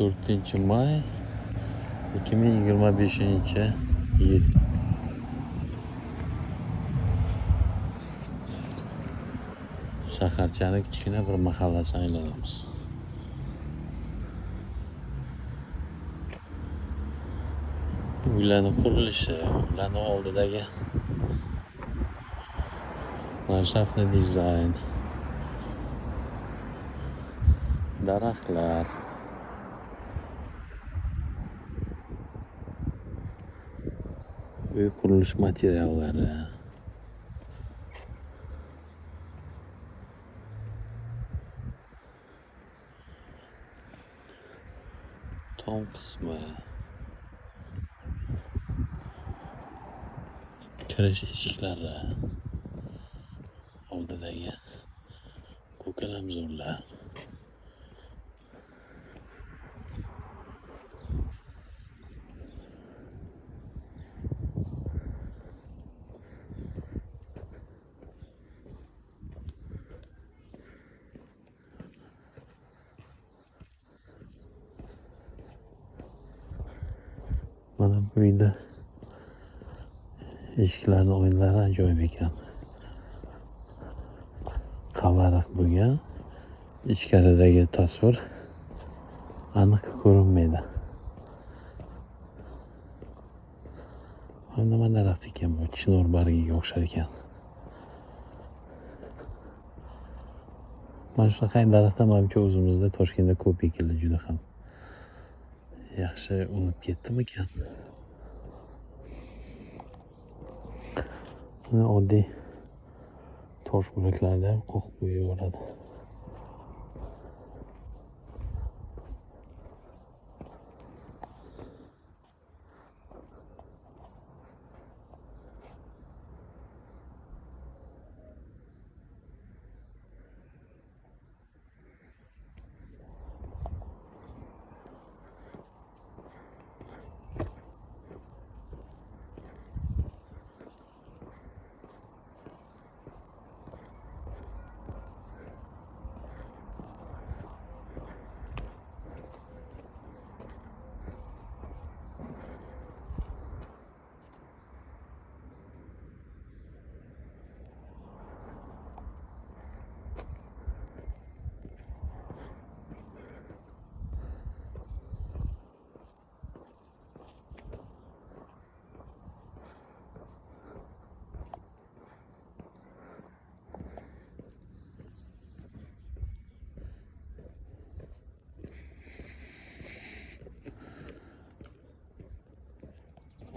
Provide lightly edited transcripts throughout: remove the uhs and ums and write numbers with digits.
4-may 2025-yil. Shaharchaning kichkina bir mahallasini aylanamiz. Uylarning qurilishi, ularning oldidagi landshaftli dizayn, daraxtlar, uy qurilish materiallari, tom qismi, kirish eshiklari, oldidagi ko'kalamzorlar, mana bu uyda eshiklarning o'yinlari ajoyib ekan. Qavariq bo'lgan, ichkaridagi tasvir aniq ko'rinmaydi. Nima daraxt ekan bu? Chinor bargiga o'xshar ekan. Mana shunaqa daraxtlar menimcha o'zimizda Toshkentda ko'p ekildi, juda ham. Yaxshi unib ketdimikan? Oddiy tosh bo'laklarida ham qo'yib qo'yaveradi.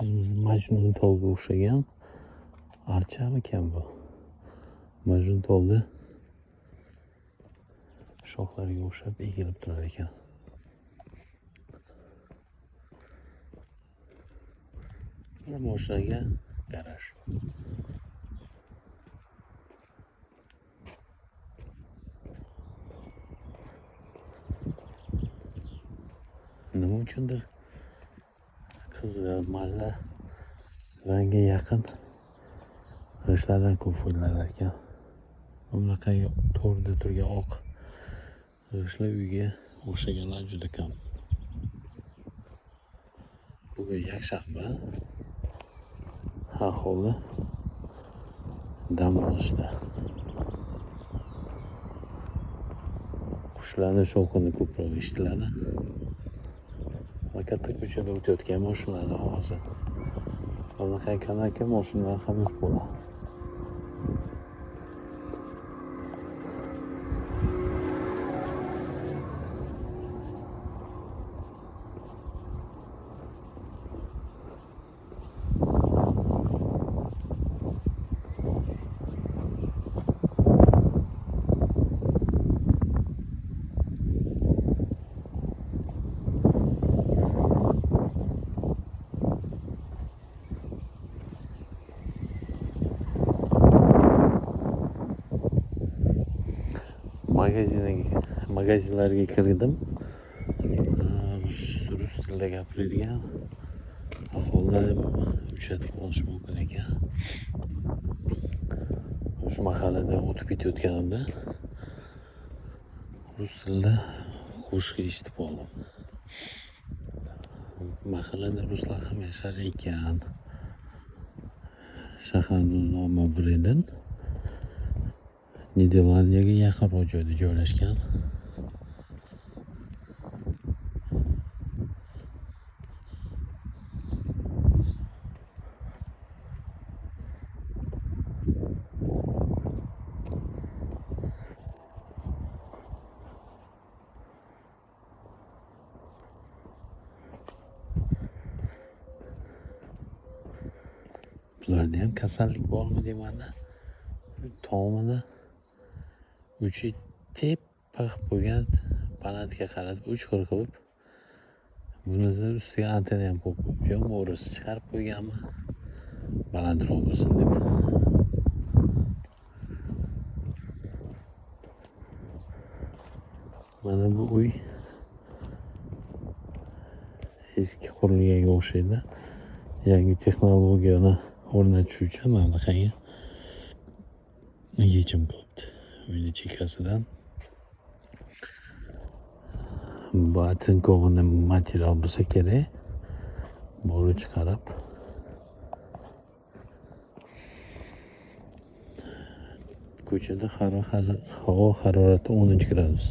O'zimizni Majnun tolga o'xshagan archamikan bu? Majnun tolda shoxlariga o'xshab egilib turar ekan. Mana mashinaga garaj. Nima uchundir qizil, malla rangga yaqin g'ishtlardan ko'p foydalanar ekan. Bunaqa to'rda turgan oq g'ishtlar uyga o'xshaganlar juda kam. Bugun yakshanba, aholi dam olishda. Qushlarning shovqini ko'proq eshitiladi. Katta ko'chada o'tayotgan mashinalar ovozi. Bunaqa kanaka mashinalar ham yo'q bo'ladi. Magazinlarga kirdim. Rus tilida gapiradigan aholilar uchratib qolish mumkin ekan. Shu mahallada o'tib ketayotganimda rus tilida qo'shiq eshitib qoldim. Mahallada ruslar ham yashar ekan. Shaharning nomi Vreden. Niderlandiyaga yaqinroq joyda joylashgan. Bularda ham kasallik bormi deyman-da. Tomini uchi tepa qilib qo'ygan, balandga qaratib uch xil qilib. Bunisi ustiga antenna ham qo'yib, yo mo'risi chiqarib qo'yganmi, balandroq bo'lsin deb. Mana bu uy eski qurilganga o'xshaydi. Yangi texnologiyani o'rnatish uchun mana bunaqangi yechim qilibdi. Uyni chekkasidan batinkovani material bo'lsa kerak, bo'ri chiqarib ko'chada havo harorati 10 gradus.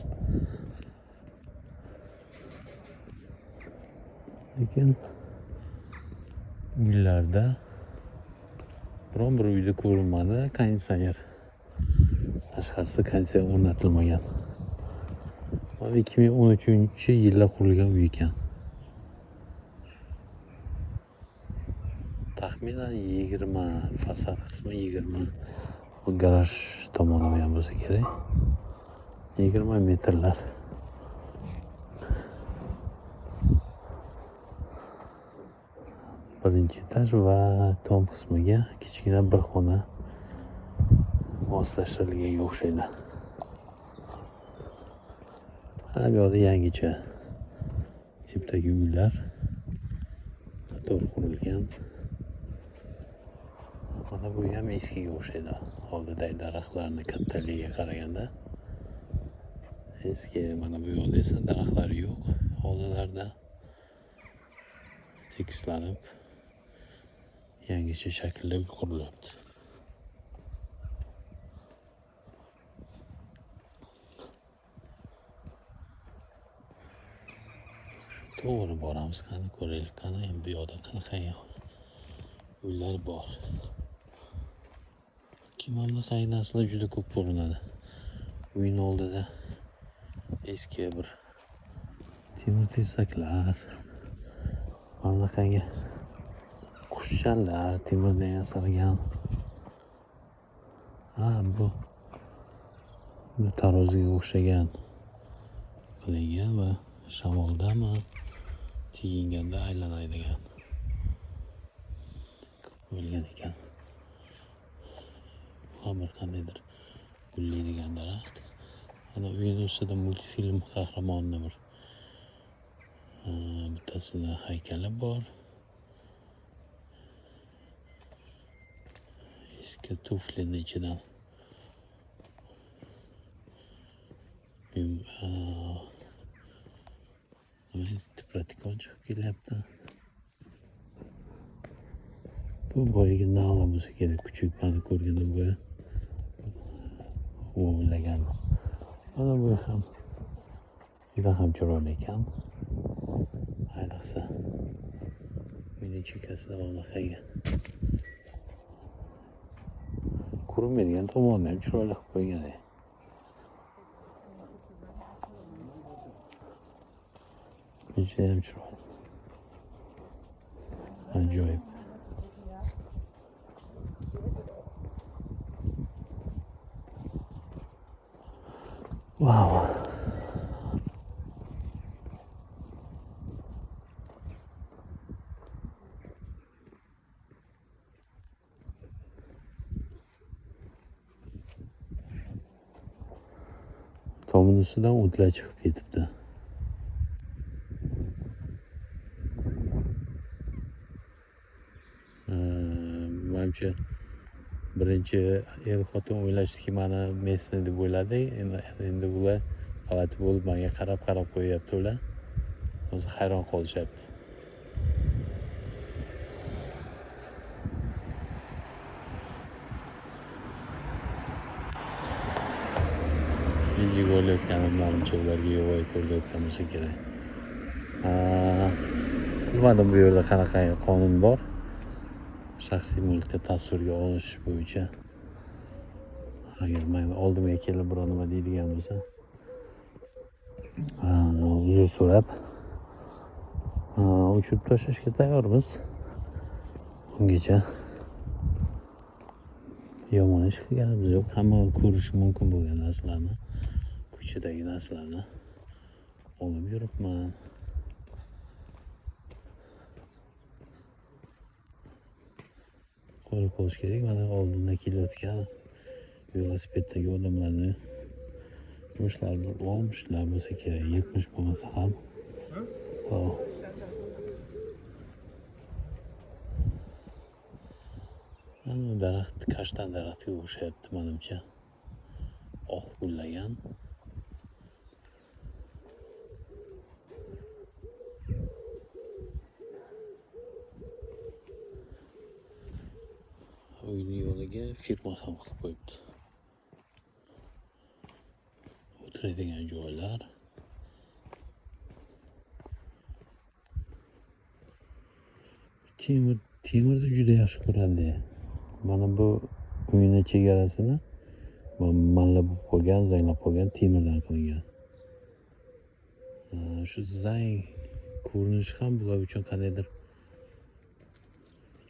Lekin uylarda biron bir uyda ko'rinmadi konditsioner. Tashqarisi konditsioner o'rnatilmagan. 2013-yilda qurilgan uy ekan. Taxminan 20, fasad qismi 20, bu garaj tomoni ham bo'lsa kerak. 20 metrlar. Birinchi etaj va tom qismiga kichkina bir xona moslashtirilganga o'xshaydi. Bu yoqda yangicha tipdagi uylar qator qurilgan. Mana bu ham eskiga o'xshaydi. Oldidagi daraxtlarning kattaligiga qaraganda eski. Mana bu yoqda esa daraxtlar yo'q. Oldilarda tekislanib yangicha shaklda qurilyapti. To'g'ri boramiz, qani ko'raylik, qani bu yoqda qanaqa uylar bor. Mana bunaqangi narsalar juda ko'p ko'rinadi. Uyning oldida eski bir temir tersaklar, mana bunaqangi qushchanlar temirdan yasalgan. Bu taroziga o'xshagan qilingan va shamoldami teginganda aylanadigan qo'yilgan ekan. Ham bir qandaydir gullaydigan daraxt. Ana uyning ustida multfilm qahramonining bir bittasida haykali bor. Eski tuflining ichidan tipratikon chiqib kelyapti. Bu boyagi nala bo'lsa kerak, kuchuklarni ko'rganda boya o'ylagan. Mana bu ham juda ham chiroyli ekan. Ayniqsa uyning chekkasida bunaqangi ko'rinmaydigan tomonini ham chiroyli qilib qo'ygan. Juda ham chiroyli. Ajoyib. Wow. Tomning ustidan o'tlar chiqib ketibdi. Menimcha birinchi xotin o'ylashdiki, mana mesni deb o'yladi. Endi ular g'alati bo'lib menga qarab qo'yyapti ular. o'zi hayron qolishyapti. Video ko'rayotganim manimcha ularga yo'q ko'rilayotgan bo'lsa kerak. Bilmadim bu yerda qanaqa qonun bor. Shaxsiy mulkni tasvirga olish bo'yicha. Agar men oldimga kelib biror nima deydigan bo'lsa, uzr so'rab o'chirib tashlashga tayyormiz. Ungacha yomon ish qilganimiz yo'q. Hamma ko'rishi mumkin bo'lgan narsalarni, ko'chadagi narsalarni olib yuribman. Qo'l qo'yish kerak. Mana oldindan kelayotgan velosipeddagi odamlarni yoshlari olmishlar bo'lsa kerak, 70 bo'lmasa ham. Ana daraxt kashtan daraxtiga o'xshayapti menimcha. Oq gullagan. Uyni yo'liga firma ham qilib qo'yibdi. O'tiradigan joylar. Temirni juda yaxshi ko'radi. Mana bu uyni chegarasini mallab qo'ygan, zanglab qo'ygan temirdan qilingan. Shu zang ko'rinishi ham bular uchun qandaydir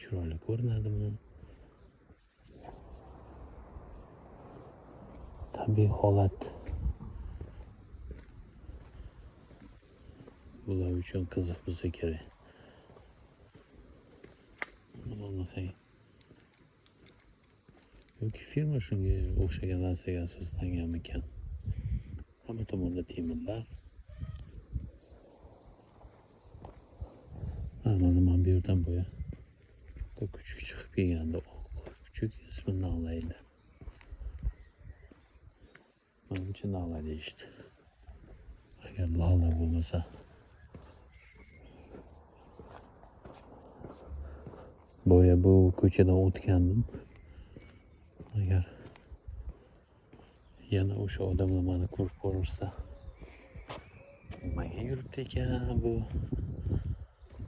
chiroyli ko'rinadimi? Tabiiy holat. Bular uchun qiziq bo'lsa kerak. Yoki firma shunga o'xshagan narsaga asoslangan ekan. Hamma tomonda temirlar. Mana bu yerdan bo'ya kuchuk chiqib kelganda, kuchuk ismini navlaydi. Menimcha navla deyishdi. Agar lola bo'lmasa. Boya bu ko'chadan o'tgandim. Agar yana o'sha odamlar meni ko'rib qolsa, nimaga yuribdi ekan bu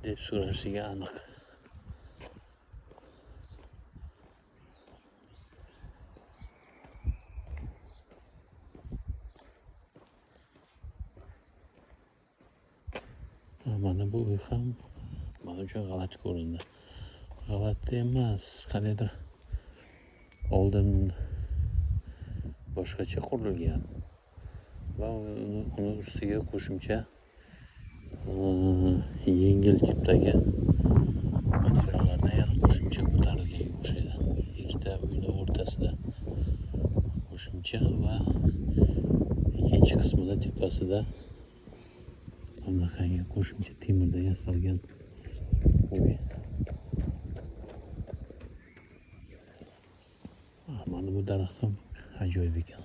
deb so'rashiga aniq. Mana bu uy ham men uchun g'alati ko'rindi. G'alati emas, qaniydir oldin boshqacha qurilgan va uni ustiga qo'shimcha yengil tipdagi materiallardan yana qo'shimcha ko'tarilganga o'xshaydi. Ikkita uyni o'rtasida qo'shimcha va ikkinchi qismida tepasida bunaqangi qo'shimcha temirdan yasalgan uy. Mana bu daraxt ham ajoyib ekan.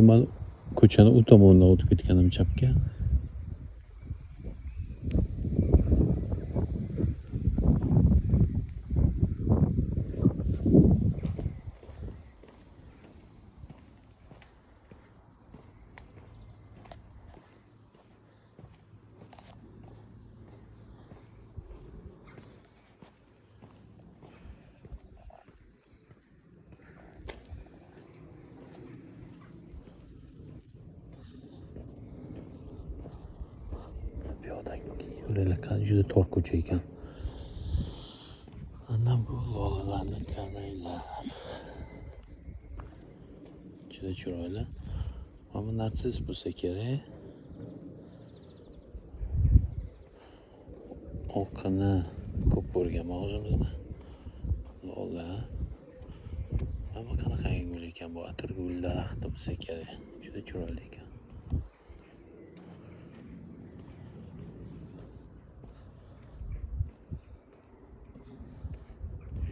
Men ko'chani u tomonidan o'tib ketganim chapga. Yo'llar juda tor ko'cha ekan. Ana bu lolalarni qaranglar. Juda chiroyli. Mana narsiz bo'lsa kerak. Oqini ko'p ko'rganman o'zimizda. Lola. Mana qanaqa gul ekan bu, atirgul daraxti bo'lsa kerak. Juda chiroyli ekan.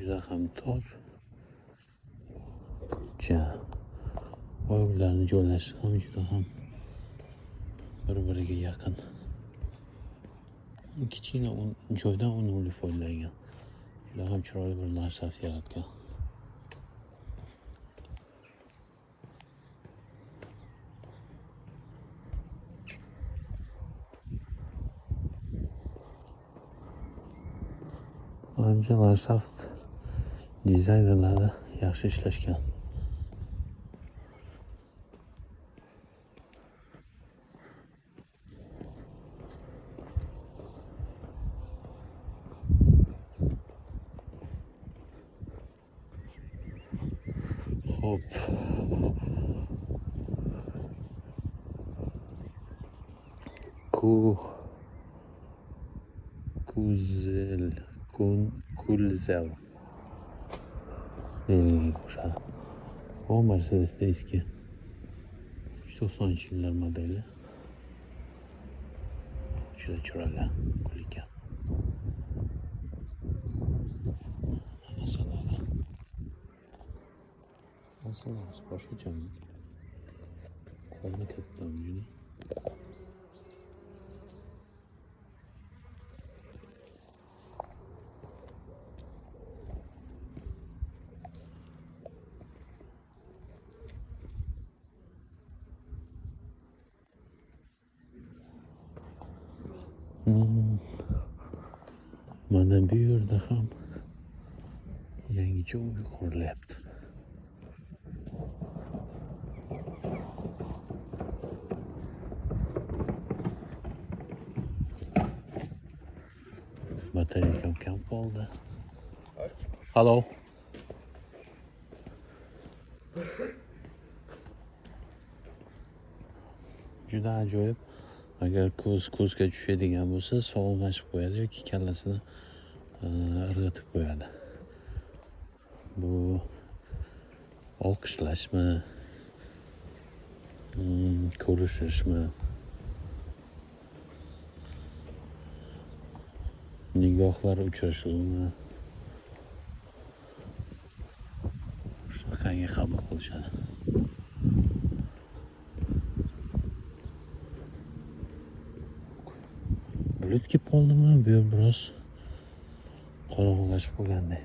juda ham tor. Ko'cha. Va ularni joylashish ham juda ham bir-biriga yaqin. Kichkina joydan unumli foydalangan. Juda ham chiroyli bir landshaft yaratgan. Menimcha landshaft dizaynerlari yaxshi ishlashgan. Xo'p. Kulzel. Deyilgan qo'shadi. Bu Mercedes'da eski 90-yillar modeli. Juda chiroyli ekan. Masalasi boshqachami? Qo'lni katta juda. Mana bu yerda ham yangicha uy qurilyapti. Batareyam kam qoldi. Hello. Juda ajoyib. Agar ko'zga tushadigan bo'lsa, sog'lomlashib qo'yadi yoki kallasini irg'itib qo'yadi. Bu olqishlashmi, ko'rishishmi, nigohlar uchrashuvimi, shunaqangi qabul qilishadi. Bulut kelib qoldimi? Bu yer biroz qorong'ilashib qolganday.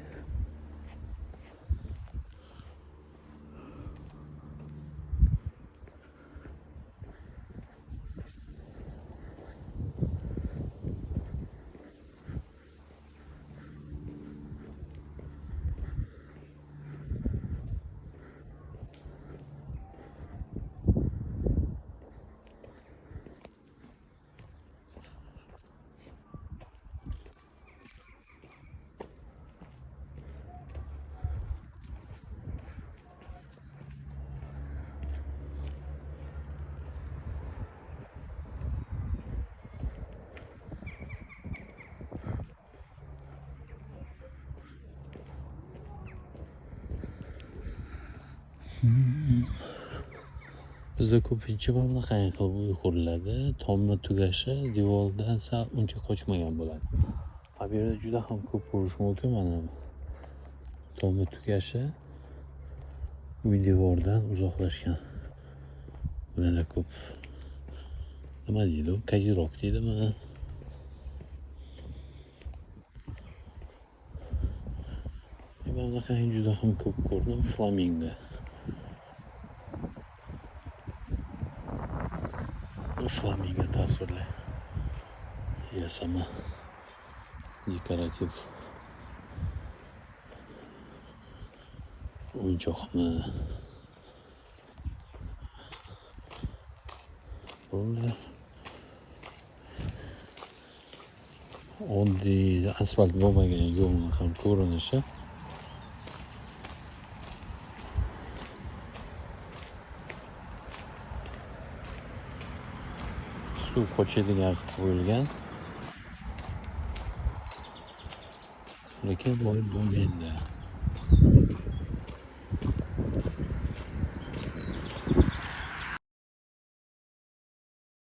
Bizda ko'pincha mana qanday qilib uy quriladi, tomma tugashi devordan sal uncha qochmagan bo'ladi. Bu yerda juda ham ko'p ko'rish mumkin mana. Tomma tugashi uy devordan uzoqlashgan. Bular ko'p. Nima deydi? Kazirok deydimi? Mana qanday juda ham ko'p ko'rdim flamingo. Flamingo tasvirli yasama dekorativ o'yinchoqni bo'ldi. Oddiy asfalt bo'lmagan yo'lni ham ko'rinishi. Suv qochadigan qilib qo'yilgan. Lekin boy bo'lmaydi.